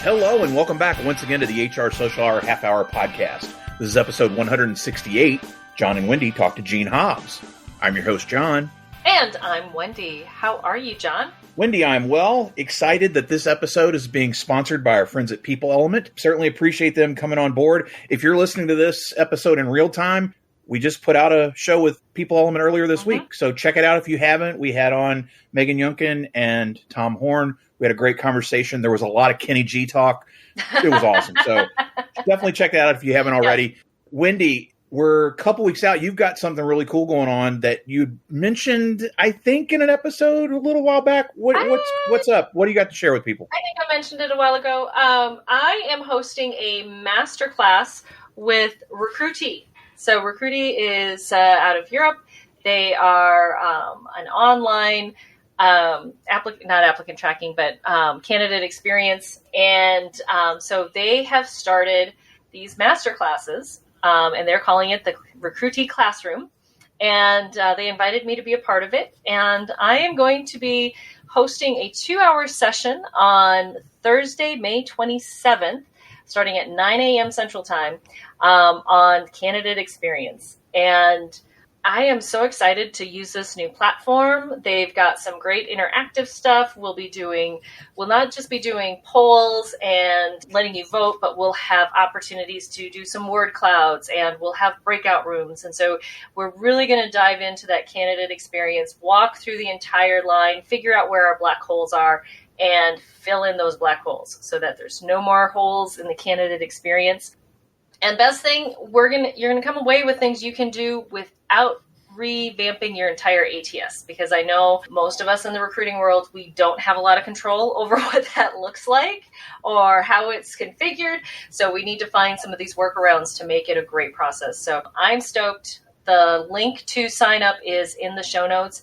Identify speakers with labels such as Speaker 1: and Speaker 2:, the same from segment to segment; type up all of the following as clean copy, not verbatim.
Speaker 1: Hello and welcome back once again to the HR Social Hour Half Hour Podcast. This is episode 168. John and Wendy talk to Gene Hobbs. I'm your host, John.
Speaker 2: And I'm Wendy. How are you, John?
Speaker 1: Wendy, I'm well. Excited that this episode is being sponsored by our friends at People Element. Certainly appreciate them coming on board. If you're listening to this episode in real time, we just put out a show with People Element earlier this week. So check it out if you haven't. We had on Megan Yunkin and Tom Horn. We had a great conversation. There was a lot of Kenny G talk. It was awesome. So definitely check it out if you haven't already. Yeah. Wendy, we're a couple weeks out. You've got something really cool going on that you mentioned, I think, in an episode a little while back. What's up? What do you got to share with people?
Speaker 2: I think I mentioned it a while ago. I am hosting a masterclass with Recruitee. So Recruitee is out of Europe. They are an online not applicant tracking, but candidate experience. And so they have started these master classes, and they're calling it the Recruitee Classroom. And they invited me to be a part of it. And I am going to be hosting a 2-hour session on Thursday, May 27th, starting at 9 a.m. Central Time, on candidate experience. And I am so excited to use this new platform. They've got some great interactive stuff. We'll not just be doing polls and letting you vote, but we'll have opportunities to do some word clouds, and we'll have breakout rooms. And so we're really going to dive into that candidate experience, walk through the entire line, figure out where our black holes are, and fill in those black holes so that there's no more holes in the candidate experience. And best thing, you're gonna come away with things you can do without revamping your entire ATS, because I know most of us in the recruiting world, we don't have a lot of control over what that looks like or how it's configured. So we need to find some of these workarounds to make it a great process. So I'm stoked. The link to sign up is in the show notes.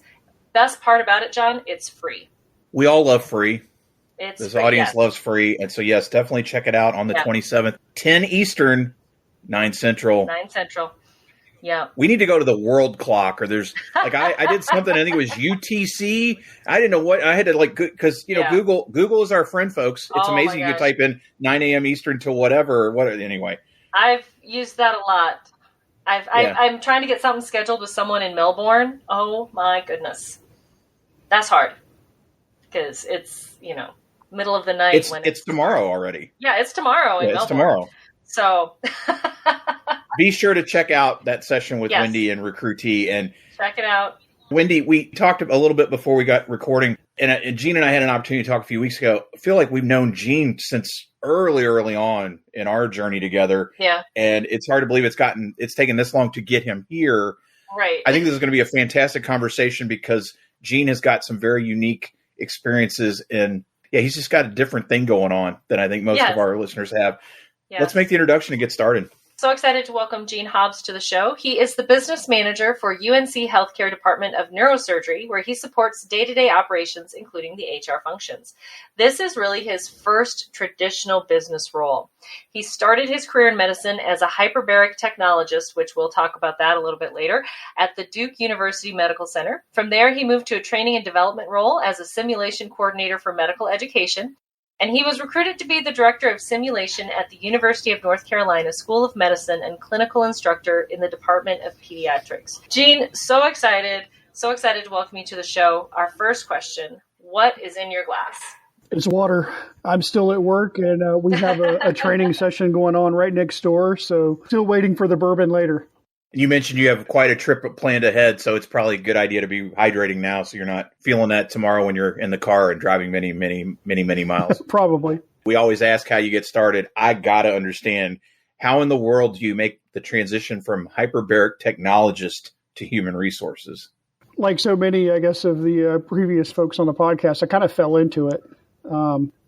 Speaker 2: Best part about it, John, it's free.
Speaker 1: We all love free.
Speaker 2: This
Speaker 1: audience loves free. And so, yes, definitely check it out on the 27th, 10 Eastern, 9 Central.
Speaker 2: 9 Central. Yeah.
Speaker 1: We need to go to the world clock, or there's like, I did something, I think it was UTC. I didn't know what I had to because, Google is our friend, folks. It's amazing. You can type in 9 a.m. Eastern to whatever. Anyway. I've
Speaker 2: used that a lot. I'm trying to get something scheduled with someone in Melbourne. Oh my goodness. That's hard. Because it's, middle of the night.
Speaker 1: It's tomorrow already.
Speaker 2: Yeah, it's tomorrow in Melbourne. It's tomorrow. So
Speaker 1: be sure to check out that session with Wendy and Recruitee. And
Speaker 2: check it out.
Speaker 1: Wendy, we talked a little bit before we got recording, and Gene and I had an opportunity to talk a few weeks ago. I feel like we've known Gene since early on in our journey together.
Speaker 2: Yeah.
Speaker 1: And it's hard to believe it's taken this long to get him here.
Speaker 2: Right.
Speaker 1: I think this is going to be a fantastic conversation because Gene has got some very unique experiences he's just got a different thing going on than I think most of our listeners have. Yes. Let's make the introduction and get started.
Speaker 2: So excited to welcome Gene Hobbs to the show. He is the business manager for UNC Health Care Department of Neurosurgery, where he supports day-to-day operations, including the HR functions. This is really his first traditional business role. He started his career in medicine as a hyperbaric technologist, which we'll talk about that a little bit later, at the Duke University Medical Center. From there, he moved to a training and development role as a simulation coordinator for medical education. And he was recruited to be the director of simulation at the University of North Carolina School of Medicine and clinical instructor in the Department of Pediatrics. Gene, so excited to welcome you to the show. Our first question, what is in your glass?
Speaker 3: It's water. I'm still at work, and we have a training session going on right next door, so still waiting for the bourbon later.
Speaker 1: You mentioned you have quite a trip planned ahead, so it's probably a good idea to be hydrating now so you're not feeling that tomorrow when you're in the car and driving many, many, many, many miles.
Speaker 3: Probably.
Speaker 1: We always ask how you get started. I got to understand, how in the world do you make the transition from hyperbaric technologist to human resources?
Speaker 3: Like so many, I guess, of the previous folks on the podcast, I kind of fell into it.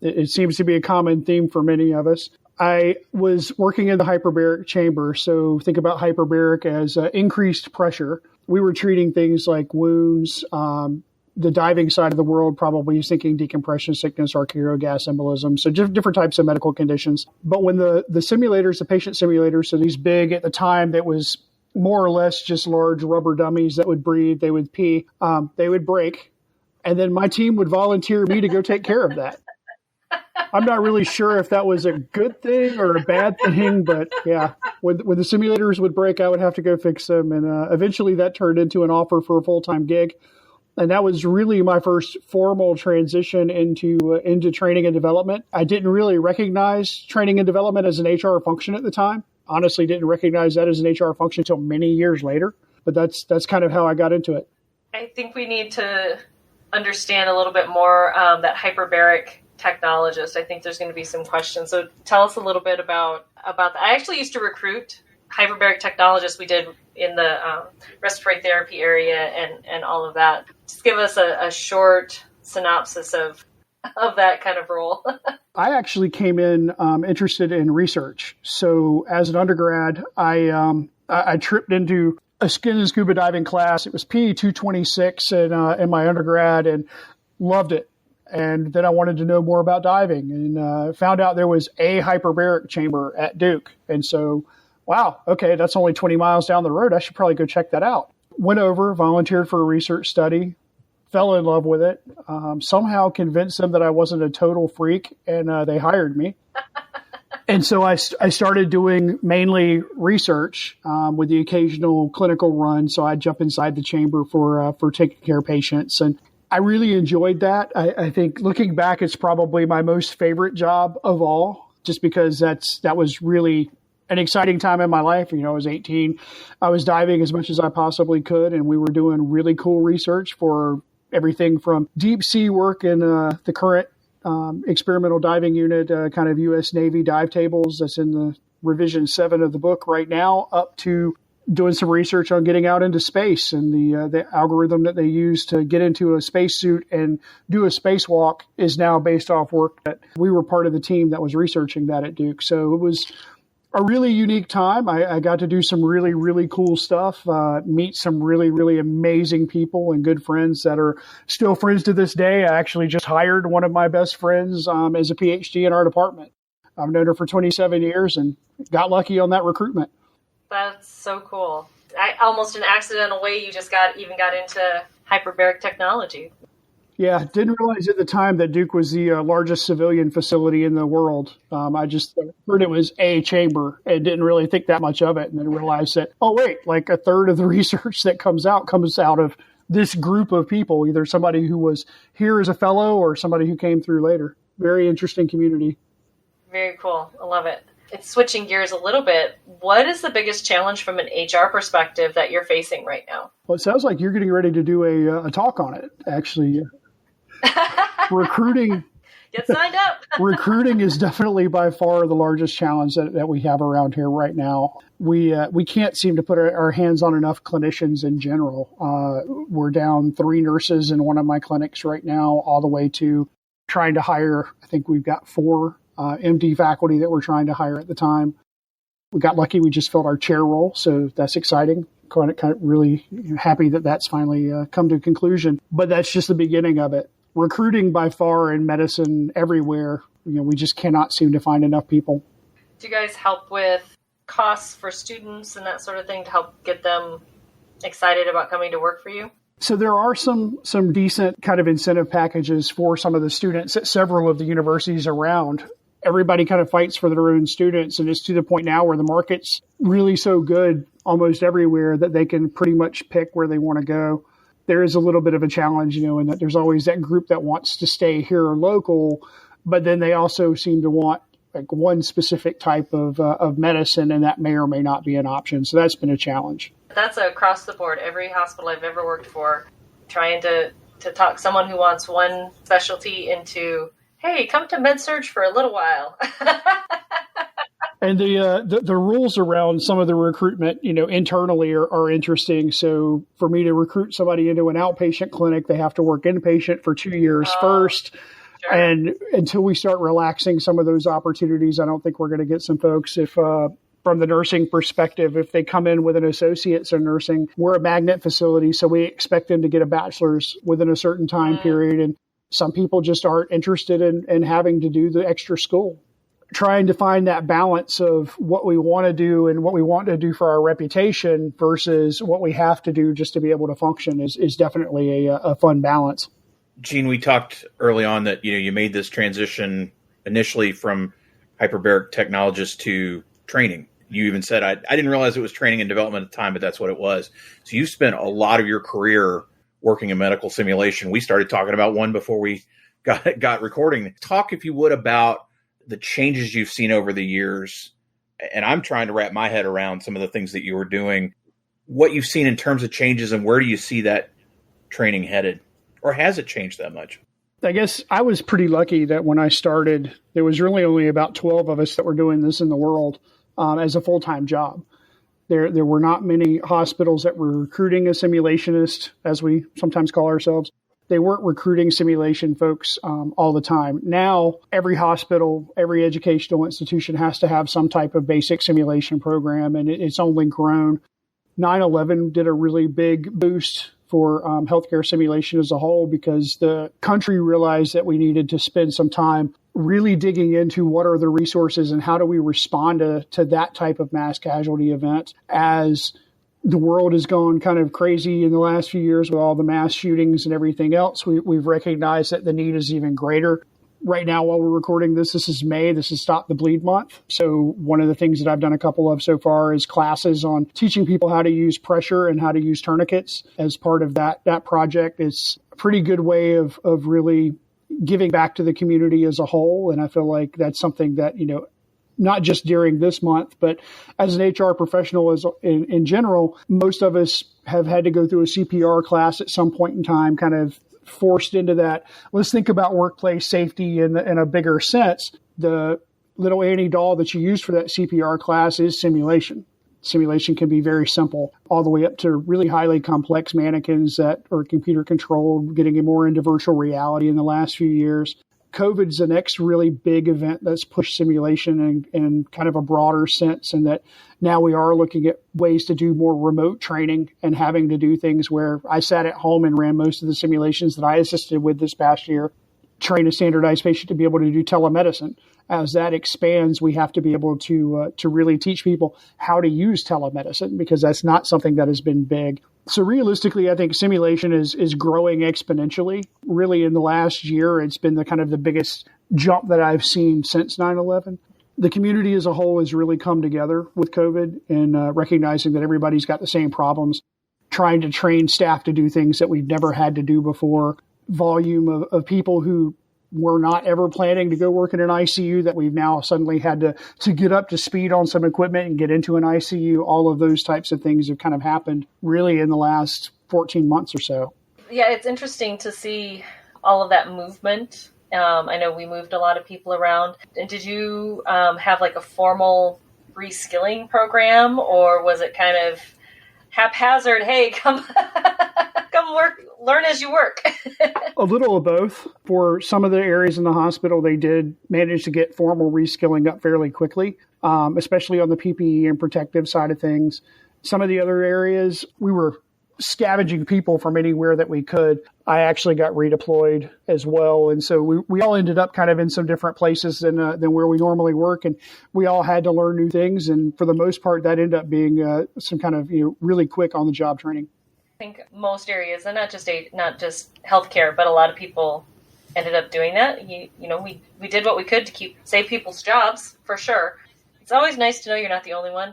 Speaker 3: It seems to be a common theme for many of us. I was working in the hyperbaric chamber, so think about hyperbaric as increased pressure. We were treating things like wounds. The diving side of the world probably is thinking decompression sickness, arterial gas embolism, so different types of medical conditions. But when the simulators, the patient simulators, so these big at the time, that was more or less just large rubber dummies that would breathe, they would pee, they would break. And then my team would volunteer me to go take care of that. I'm not really sure if that was a good thing or a bad thing, but yeah, when the simulators would break, I would have to go fix them. And eventually that turned into an offer for a full-time gig. And that was really my first formal transition into training and development. I didn't really recognize training and development as an HR function at the time. Honestly, didn't recognize that as an HR function until many years later. But that's kind of how I got into it. I
Speaker 2: think we need to understand a little bit more that hyperbaric technologist. I think there's going to be some questions. So tell us a little bit about that. I actually used to recruit hyperbaric technologists. We did in the respiratory therapy area and all of that. Just give us a short synopsis of that kind of role. I actually came in interested in research. So as an undergrad, I tripped into a skin and scuba diving class. It was PE 226 in my undergrad and loved it. And then I wanted to know more about diving and found out there was a hyperbaric chamber at Duke. And so, wow, okay, that's only 20 miles down the road. I should probably go check that out. Went over, volunteered for a research study, fell in love with it, somehow convinced them that I wasn't a total freak, and they hired me. And so I started doing mainly research with the occasional clinical run. So I'd jump inside the chamber for taking care of patients. And I really enjoyed that. I think looking back, it's probably my most favorite job of all, just because that was really an exciting time in my life. You know, I was 18. I was diving as much as I possibly could, and we were doing really cool research for everything from deep sea work in the current experimental diving unit, kind of U.S. Navy dive tables that's in the revision 7 of the book right now, up to doing some research on getting out into space and the algorithm that they use to get into a spacesuit and do a spacewalk is now based off work that we were part of the team that was researching that at Duke. So it was a really unique time. I got to do some really, really cool stuff, meet some really, really amazing people and good friends that are still friends to this day. I actually just hired one of my best friends as a PhD in our department. I've known her for 27 years and got lucky on that recruitment. That's so cool. Almost an accidental way you just got into hyperbaric technology. Yeah, didn't realize at the time that Duke was the largest civilian facility in the world. I just heard it was a chamber and didn't really think that much of it, and then realized that, oh, wait, like a third of the research that comes out of this group of people, either somebody who was here as a fellow or somebody who came through later. Very interesting community. Very cool. I love it. It's switching gears a little bit. What is the biggest challenge from an HR perspective that you're facing right now? Well, it sounds like you're getting ready to do a talk on it, actually. Recruiting. Get signed up. Recruiting is definitely by far the largest challenge that we have around here right now. We can't seem to put our hands on enough clinicians in general. We're down 3 nurses in one of my clinics right now, all the way to trying to hire. I think we've got 4 MD faculty that we're trying to hire at the time. We got lucky. We just filled our chair role, so that's exciting. Kind of really happy that that's finally come to a conclusion. But that's just the beginning of it. Recruiting by far in medicine everywhere, we just cannot seem to find enough people. Do you guys help with costs for students and that sort of thing to help get them excited about coming to work for you? So there are some decent kind of incentive packages for some of the students at several of the universities around. Everybody kind of fights for their own students, and it's to the point now where the market's really so good almost everywhere that they can pretty much pick where they want to go. There is a little bit of a challenge, in that there's always that group that wants to stay here local, but then they also seem to want like one specific type of medicine, and that may or may not be an option. So that's been a challenge. That's across the board. Every hospital I've ever worked for, trying to talk someone who wants one specialty into, hey, come to med-surg for a little while. And the rules around some of the recruitment, internally are interesting. So for me to recruit somebody into an outpatient clinic, they have to work inpatient for 2 years first. Sure. And until we start relaxing some of those opportunities, I don't think we're going to get some folks if from the nursing perspective, if they come in with an associate's in nursing, we're a magnet facility, so we expect them to get a bachelor's within a certain time period. And some people just aren't interested in having to do the extra school. Trying to find that balance of what we want to do and what we want to do for our reputation versus what we have to do just to be able to function is definitely a fun balance.
Speaker 1: Gene, we talked early on that you made this transition initially from hyperbaric technologist to training. You even said, I didn't realize it was training and development at the time, but that's what it was. So you spent a lot of your career working in medical simulation. We started talking about one before we got recording. Talk, if you would, about the changes you've seen over the years. And I'm trying to wrap my head around some of the things that you were doing, what you've seen in terms of changes, and where do you see that training headed? Or has it changed that much?
Speaker 3: I guess I was pretty lucky that when I started, there was really only about 12 of us that were doing this in the world as a full-time job. There were not many hospitals that were recruiting a simulationist, as we sometimes call ourselves. They weren't recruiting simulation folks all the time. Now, every hospital, every educational institution has to have some type of basic simulation program, and it's only grown. 9/11 did a really big boost for healthcare simulation as a whole, because the country realized that we needed to spend some time really digging into what are the resources and how do we respond to that type of mass casualty event. As the world has gone kind of crazy in the last few years with all the mass shootings and everything else, we've recognized that the need is even greater. Right now, while we're recording this is May. This is Stop the Bleed Month. So one of the things that I've done a couple of so far is classes on teaching people how to use pressure and how to use tourniquets as part of that project. It's a pretty good way of really giving back to the community as a whole. And I feel like that's something that, not just during this month, but as an HR professional in general, most of us have had to go through a CPR class at some point in time, kind of forced into that. Let's think about workplace safety in a bigger sense. The little Annie doll that you use for that CPR class is simulation. Simulation can be very simple, all the way up to really highly complex mannequins that are computer controlled, getting more into virtual reality in the last few years. COVID's the next really big event that's pushed simulation in kind of a broader sense, and that now we are looking at ways to do more remote training and having to do things where I sat at home and ran most of the simulations that I assisted with this past year, train a standardized patient to be able to do telemedicine. As that expands, we have to be able to really teach people how to use telemedicine, because that's not something that has been big. So realistically, I think simulation is growing exponentially. Really, in the last year, it's been the biggest jump that I've seen since 9/11. The community as a whole has really come together with COVID and recognizing that everybody's got the same problems, trying to train staff to do things that we've never had to do before. Volume of people who were not ever planning to go work in an ICU that we've now suddenly had to get up to speed on some equipment and get into an ICU. All of those types of things have kind of happened really in the last 14 months or so.
Speaker 2: Yeah, it's interesting to see all of that movement. I know we moved a lot of people around. And did you have like a formal reskilling program, or was it kind of haphazard? Hey, come work, learn as you work.
Speaker 3: A little of both. For some of the areas in the hospital, they did manage to get formal reskilling up fairly quickly, especially on the PPE and protective side of things. Some of the other areas, we were scavenging people from anywhere that we could. I actually got redeployed as well. And so we all ended up kind of in some different places than where we normally work. And we all had to learn new things. And for the most part, that ended up being some kind of really quick on the job training.
Speaker 2: I think most areas, and not just healthcare, but a lot of people ended up doing that. We did what we could to save people's jobs, for sure. It's always nice to know you're not the only one.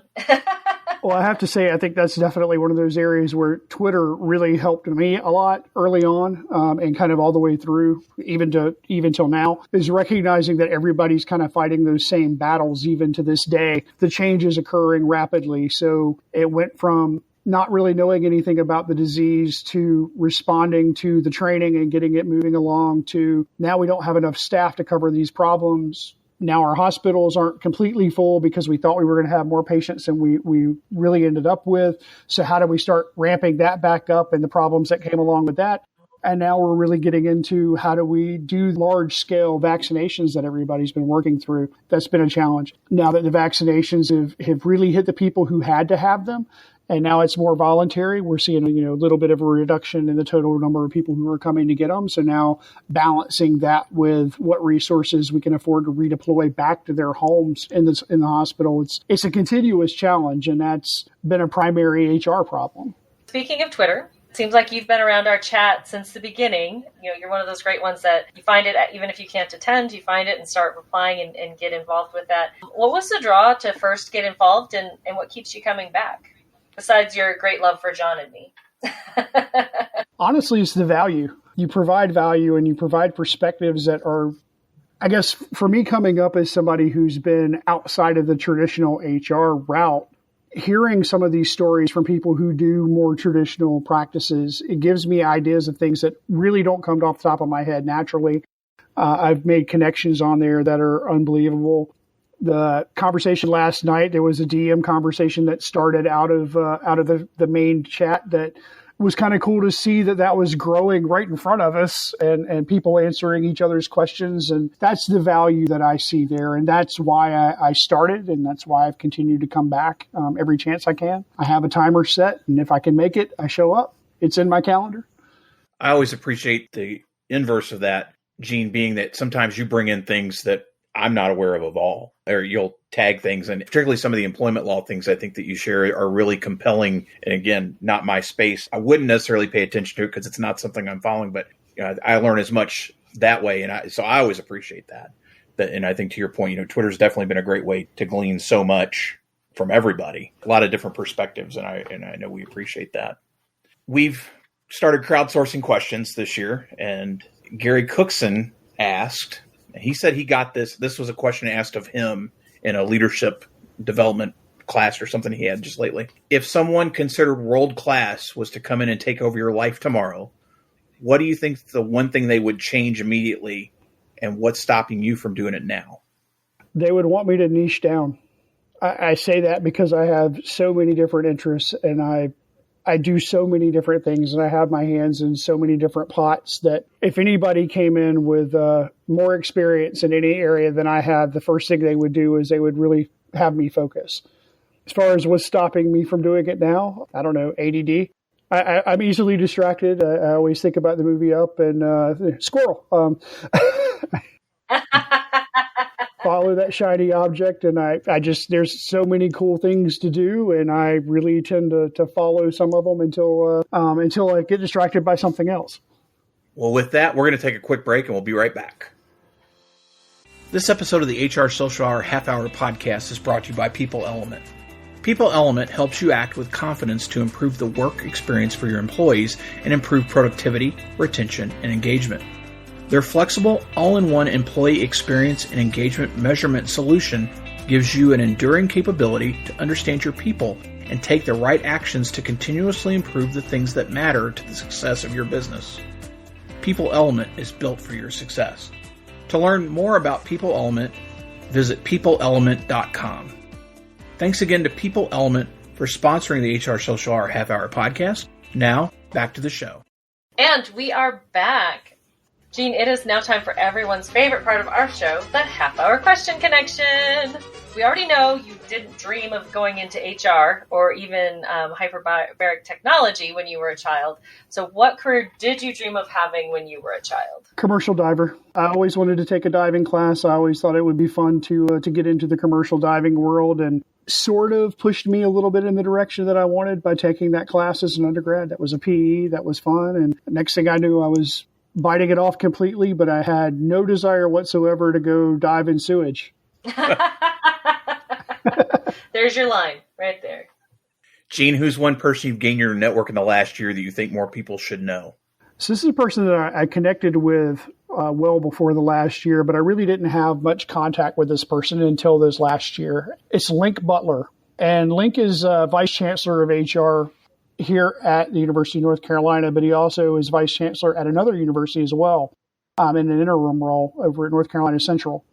Speaker 3: Well, I have to say, I think that's definitely one of those areas where Twitter really helped me a lot early on, and kind of all the way through, even till now, is recognizing that everybody's kind of fighting those same battles even to this day. The change is occurring rapidly. So it went from not really knowing anything about the disease to responding to the training and getting it moving along to now we don't have enough staff to cover these problems. Now our hospitals aren't completely full because we thought we were going to have more patients than we really ended up with. So how do we start ramping that back up and the problems that came along with that? And now we're really getting into how do we do large scale vaccinations that everybody's been working through. That's been a challenge. Now that the vaccinations have really hit the people who had to have them, and now it's more voluntary, we're seeing a little bit of a reduction in the total number of people who are coming to get them. So now balancing that with what resources we can afford to redeploy back to their homes in the hospital, it's a continuous challenge, and that's been a primary HR problem.
Speaker 2: Speaking of Twitter, Seems like you've been around our chat since the beginning. You're one of those great ones that you find it, even if you can't attend, you find it and start replying and get involved with that. What was the draw to first get involved, and what keeps you coming back, besides your great love for John and me?
Speaker 3: Honestly, it's the value. You provide value and you provide perspectives that are, I guess, for me coming up as somebody who's been outside of the traditional HR route, hearing some of these stories from people who do more traditional practices, it gives me ideas of things that really don't come off the top of my head naturally. I've made connections on there that are unbelievable. The conversation last night, there was a DM conversation that started out of the main chat that was kind of cool to see that was growing right in front of us and people answering each other's questions. And that's the value that I see there. And that's why I started, and that's why I've continued to come back every chance I can. I have a timer set, and if I can make it, I show up. It's in my calendar.
Speaker 1: I always appreciate the inverse of that, Gene, being that sometimes you bring in things that I'm not aware of all, or you'll tag things. And particularly some of the employment law things I think that you share are really compelling. And again, not my space. I wouldn't necessarily pay attention to it because it's not something I'm following, but I learn as much that way. And so I always appreciate that. And I think to your point, Twitter's definitely been a great way to glean so much from everybody, a lot of different perspectives. And I know we appreciate that. We've started crowdsourcing questions this year, and Gary Cookson asked, he said he got this. This was a question asked of him in a leadership development class or something he had just lately. If someone considered world class was to come in and take over your life tomorrow, what do you think the one thing they would change immediately, and what's stopping you from doing it now?
Speaker 3: They would want me to niche down. I say that because I have so many different interests, and I do so many different things, and I have my hands in so many different pots that if anybody came in with more experience in any area than I have, the first thing they would do is they would really have me focus. As far as what's stopping me from doing it now, I don't know, ADD. I'm easily distracted. I always think about the movie Up and squirrel. Follow that shiny object, and I just, there's so many cool things to do, and I really tend to follow some of them until I get distracted by something else.
Speaker 1: Well, with that, we're going to take a quick break, and we'll be right back. This episode of the HR Social Hour Half Hour Podcast is brought to you by People Element. People Element helps you act with confidence to improve the work experience for your employees and improve productivity, retention, and engagement. Their flexible, all-in-one employee experience and engagement measurement solution gives you an enduring capability to understand your people and take the right actions to continuously improve the things that matter to the success of your business. People Element is built for your success. To learn more about People Element, visit peopleelement.com. Thanks again to People Element for sponsoring the HR Social Hour Half Hour Podcast. Now, back to the show.
Speaker 2: And we are back. Gene, it is now time for everyone's favorite part of our show, the half-hour question connection. We already know you didn't dream of going into HR or even hyperbaric technology when you were a child. So what career did you dream of having when you were a child?
Speaker 3: Commercial diver. I always wanted to take a diving class. I always thought it would be fun to get into the commercial diving world, and sort of pushed me a little bit in the direction that I wanted by taking that class as an undergrad. That was a PE. That was fun. And the next thing I knew, I was biting it off completely, but I had no desire whatsoever to go dive in sewage.
Speaker 2: There's your line right there.
Speaker 1: Gene, who's one person you've gained your network in the last year that you think more people should know?
Speaker 3: So this is a person that I connected with well before the last year, but I really didn't have much contact with this person until this last year. It's Link Butler. And Link is Vice Chancellor of HR here at the University of North Carolina, but he also is Vice Chancellor at another university as well, in an interim role over at North Carolina Central.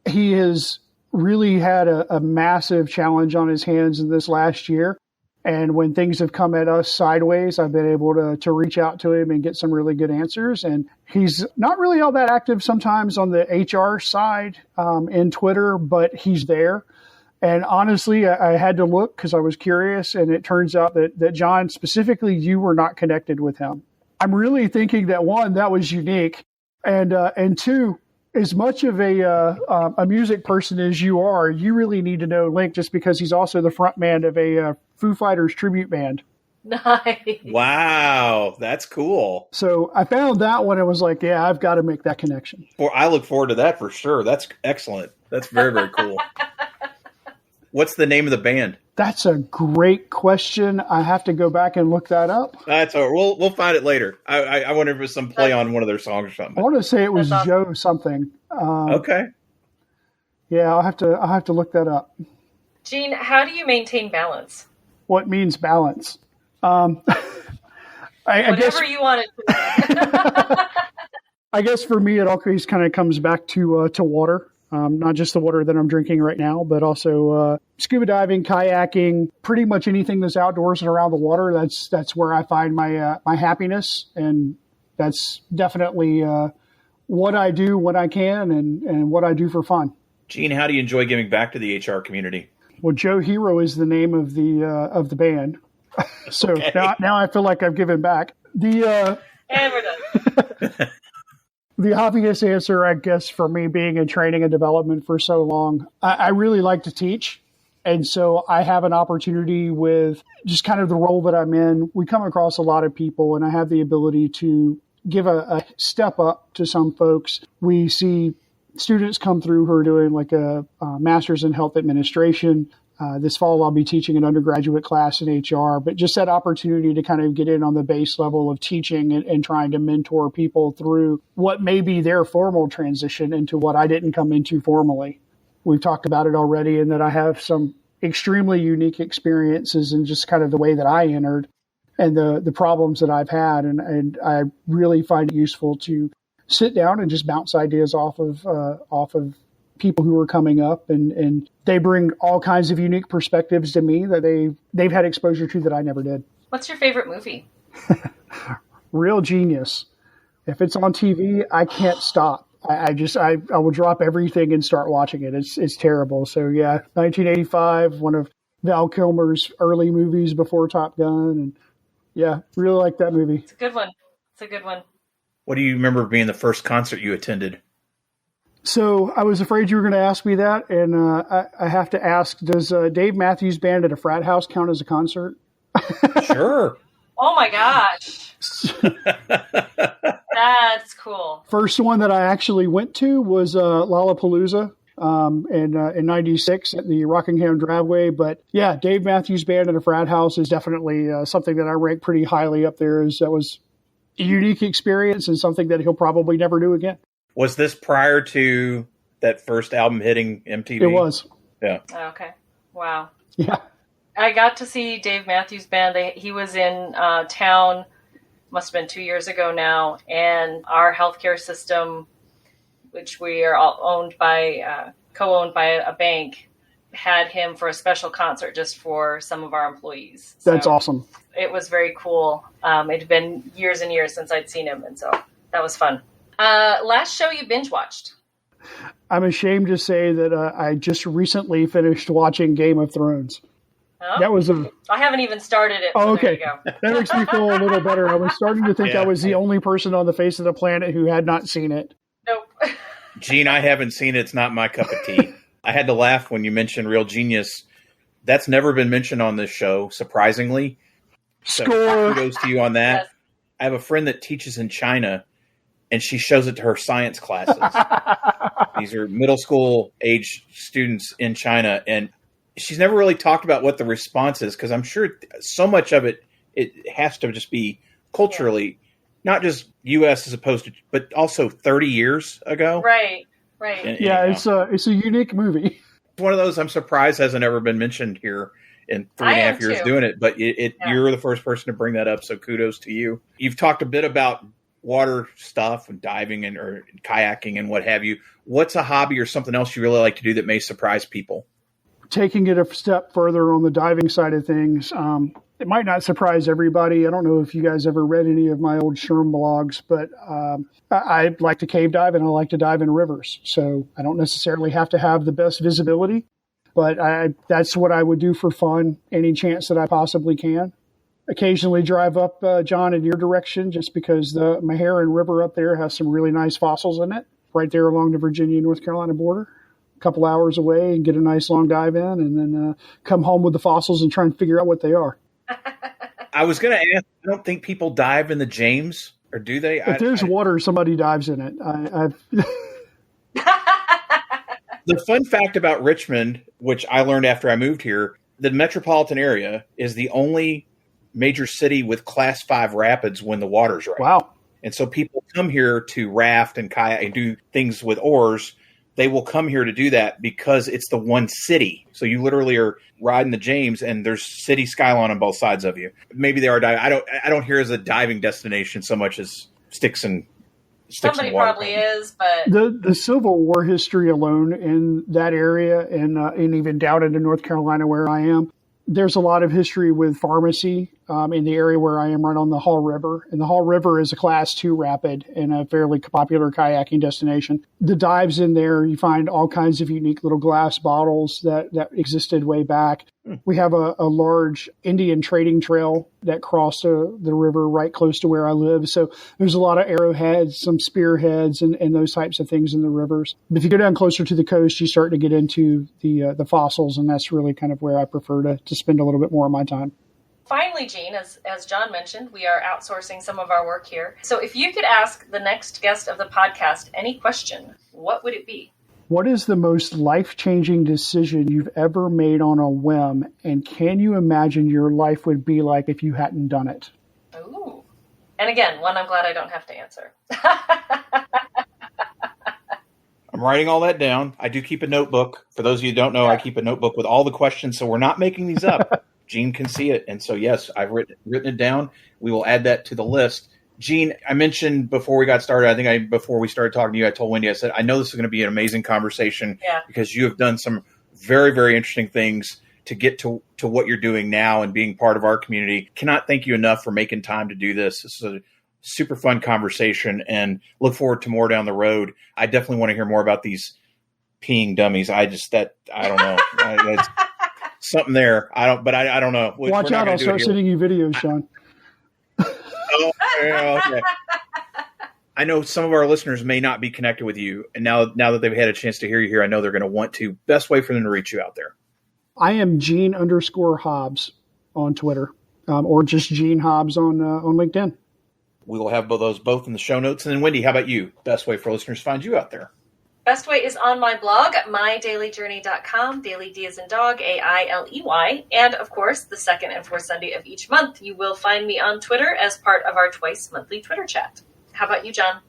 Speaker 3: He has really had a massive challenge on his hands in this last year. And when things have come at us sideways, I've been able to reach out to him and get some really good answers. And he's not really all that active sometimes on the HR side in Twitter, but he's there. And honestly, I had to look because I was curious, and it turns out that John, specifically, you were not connected with him. I'm really thinking that, one, that was unique, and two, as much of a music person as you are, you really need to know Link just because he's also the front man of a Foo Fighters tribute band.
Speaker 2: Nice.
Speaker 1: Wow, that's cool.
Speaker 3: So I found that one and was like, yeah, I've got to make that connection.
Speaker 1: Well, I look forward to that for sure. That's excellent. That's very, very cool. What's the name of the band?
Speaker 3: That's a great question. I have to go back and look that up.
Speaker 1: That's all right. We'll find it later. I wonder if it's some play on one of their songs or something.
Speaker 3: I want to say it was
Speaker 2: That's awesome.
Speaker 3: Joe something.
Speaker 1: Okay.
Speaker 3: Yeah, I'll have to look that up.
Speaker 2: Gene, how do you maintain balance?
Speaker 3: What means balance? I guess
Speaker 2: Whatever you want it to be.
Speaker 3: I guess for me, it always kind of comes back to water. Not just the water that I'm drinking right now, but also scuba diving, kayaking, pretty much anything that's outdoors and around the water. That's where I find my happiness, and that's definitely what I do when I can and what I do for fun.
Speaker 1: Gene, how do you enjoy giving back to the HR community?
Speaker 3: Well, Joe Hero is the name of the band, so
Speaker 1: Okay.
Speaker 3: now I feel like I've given back.
Speaker 2: And we're done.
Speaker 3: The obvious answer, I guess, for me being in training and development for so long, I really like to teach. And so I have an opportunity with just kind of the role that I'm in. We come across a lot of people, and I have the ability to give a step up to some folks. We see students come through who are doing like a master's in health administration. This fall, I'll be teaching an undergraduate class in HR, but just that opportunity to kind of get in on the base level of teaching and trying to mentor people through what may be their formal transition into what I didn't come into formally. We've talked about it already, and that I have some extremely unique experiences in just kind of the way that I entered and the problems that I've had. And I really find it useful to sit down and just bounce ideas off of people who are coming up, and they bring all kinds of unique perspectives to me that they've had exposure to that I never did.
Speaker 2: What's your favorite movie?
Speaker 3: Real Genius. If it's on TV, I can't stop. I will drop everything and start watching it. It's terrible. So yeah, 1985, one of Val Kilmer's early movies before Top Gun, and yeah, really like that movie.
Speaker 2: It's a good one. It's a good one.
Speaker 1: What do you remember being the first concert you attended?
Speaker 3: So I was afraid you were going to ask me that, and I have to ask, does Dave Matthews Band at a frat house count as a concert?
Speaker 1: Sure.
Speaker 2: Oh my gosh. That's cool.
Speaker 3: First one that I actually went to was Lollapalooza in 96 at the Rockingham Driveway. But yeah, Dave Matthews Band at a frat house is definitely something that I rank pretty highly up there. That was a unique experience and something that he'll probably never do again.
Speaker 1: Was this prior to that first album hitting MTV?
Speaker 3: It was.
Speaker 1: Yeah.
Speaker 2: Okay. Wow.
Speaker 3: Yeah.
Speaker 2: I got to see Dave Matthews Band. He was in town, must have been 2 years ago now, and our healthcare system, which we are all co-owned by a bank, had him for a special concert just for some of our employees.
Speaker 3: That's awesome.
Speaker 2: It was very cool. It had been years and years since I'd seen him, and so that was fun. Last show you binge watched?
Speaker 3: I'm ashamed to say that I just recently finished watching Game of Thrones.
Speaker 2: Oh,
Speaker 3: That was
Speaker 2: I haven't even started it. So
Speaker 3: Oh, okay.
Speaker 2: There you go.
Speaker 3: That makes me feel a little better. I was starting to think
Speaker 1: Yeah.
Speaker 3: I was the only person on the face of the planet who had not seen it.
Speaker 2: Nope.
Speaker 1: Gene, I haven't seen it. It's not my cup of tea. I had to laugh when you mentioned Real Genius. That's never been mentioned on this show, surprisingly. So
Speaker 3: Score.
Speaker 1: kudos to you on that.
Speaker 2: Yes.
Speaker 1: I have a friend that teaches in China, and she shows it to her science classes. These are middle school age students in China, and she's never really talked about what the response is, because I'm sure so much of it has to just be culturally, not just U.S. as opposed to, but also 30 years ago.
Speaker 2: Right.
Speaker 1: And,
Speaker 3: Yeah,
Speaker 1: anyhow,
Speaker 3: it's a unique movie.
Speaker 1: it's one of those I'm surprised hasn't ever been mentioned here in 3.5 years
Speaker 2: too.
Speaker 1: doing it, but
Speaker 2: Yeah.
Speaker 1: you're the first person to bring that up, so kudos to you. You've talked a bit about water stuff and diving or kayaking and what have you. What's a hobby or something else you really like to do that may surprise people?
Speaker 3: Taking it a step further on the diving side of things, it might not surprise everybody. I don't know if you guys ever read any of my old SHRM blogs, but I like to cave dive and I like to dive in rivers. So I don't necessarily have to have the best visibility, but that's what I would do for fun, any chance that I possibly can. Occasionally drive up, John, in your direction, just because the Meharon River up there has some really nice fossils in it, right there along the Virginia-North Carolina border. A couple hours away and get a nice long dive in, and then come home with the fossils and try and figure out what they are.
Speaker 1: I was going to ask, I don't think people dive in the James, or do they?
Speaker 3: If there's water, somebody dives in it.
Speaker 1: The fun fact about Richmond, which I learned after I moved here, the metropolitan area is the only major city with Class 5 rapids when the water's right.
Speaker 3: Wow.
Speaker 1: And so people come here to raft and kayak and do things with oars. They will come here to do that because it's the one city. So you literally are riding the James and there's city skyline on both sides of you. Maybe they are diving. I don't hear it as a diving destination so much as sticks and
Speaker 2: somebody probably is, but
Speaker 3: the Civil War history alone in that area and even down into North Carolina where I am, there's a lot of history with pharmacy in the area where I am, right on the Hall River. And the Hall River is a Class 2 rapid and a fairly popular kayaking destination. The dives in there, you find all kinds of unique little glass bottles that existed way back. We have a large Indian trading trail that crossed the river right close to where I live. So there's a lot of arrowheads, some spearheads, and those types of things in the rivers. But if you go down closer to the coast, you start to get into the fossils, and that's really kind of where I prefer to spend a little bit more of my time.
Speaker 2: Finally, Gene, as John mentioned, we are outsourcing some of our work here. So if you could ask the next guest of the podcast any question, what would it be?
Speaker 3: What is the most life-changing decision you've ever made on a whim, and can you imagine your life would be like if you hadn't done it?
Speaker 2: Ooh. And again, one I'm glad I don't have to answer.
Speaker 1: I'm writing all that down. I do keep a notebook. For those of you who don't know, I keep a notebook with all the questions, so we're not making these up. Gene can see it. And so, yes, I've written it down. We will add that to the list. Gene, I mentioned before we got started, before we started talking to you, I told Wendy, I said, I know this is going to be an amazing conversation because you have done some very, very interesting things to get to what you're doing now and being part of our community. Cannot thank you enough for making time to do this. This is a super fun conversation and look forward to more down the road. I definitely want to hear more about these peeing dummies. I don't know. It's something there. I don't know.
Speaker 3: Watch out. I'll start sending you videos, Sean.
Speaker 1: Oh, okay. I know some of our listeners may not be connected with you, and now that they've had a chance to hear you here, I know they're going to want to. Best way for them to reach you out there.
Speaker 3: I am Gene_Hobbs on Twitter, or just Gene Hobbs on LinkedIn.
Speaker 1: We will have both in the show notes. And then Wendy, how about you? Best way for listeners to find you out there.
Speaker 2: Best way is on my blog, mydailyjourney.com, daily D as in dog, AILEY. And, of course, the second and fourth Sunday of each month, you will find me on Twitter as part of our twice monthly Twitter chat. How about you, John?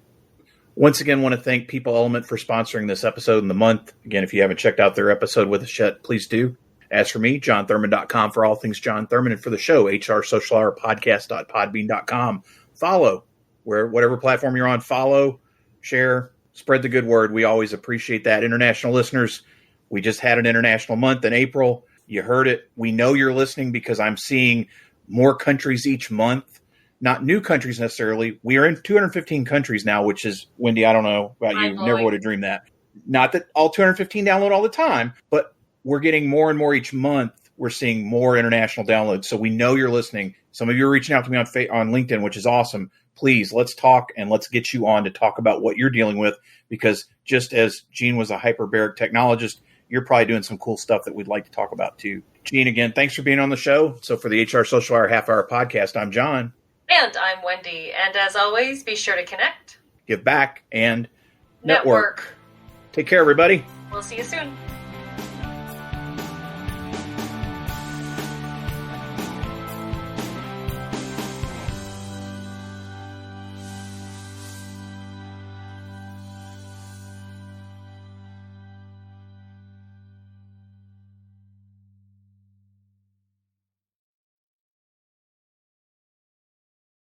Speaker 1: Once again, want to thank People Element for sponsoring this episode in the month. Again, if you haven't checked out their episode with us yet, please do. As for me, johnthurman.com for all things John Thurman, and for the show, hrsocialhourpodcast.podbean.com. Follow whatever platform you're on. Follow, share, spread the good word. We always appreciate that. International listeners, we just had an international month in April. You heard it. We know you're listening because I'm seeing more countries each month. Not new countries necessarily. We are in 215 countries now, which is, Wendy, I don't know about you. Never would have dreamed that. Not that all 215 download all the time, but we're getting more and more each month. We're seeing more international downloads. So we know you're listening. Some of you are reaching out to me on LinkedIn, which is awesome. Please, let's talk and let's get you on to talk about what you're dealing with, because just as Gene was a hyperbaric technologist, you're probably doing some cool stuff that we'd like to talk about too. Gene, again, thanks for being on the show. So for the HR Social Hour Half Hour Podcast, I'm John.
Speaker 2: And I'm Wendy. And as always, be sure to connect,
Speaker 1: give back, and network. Take care, everybody.
Speaker 2: We'll see you soon.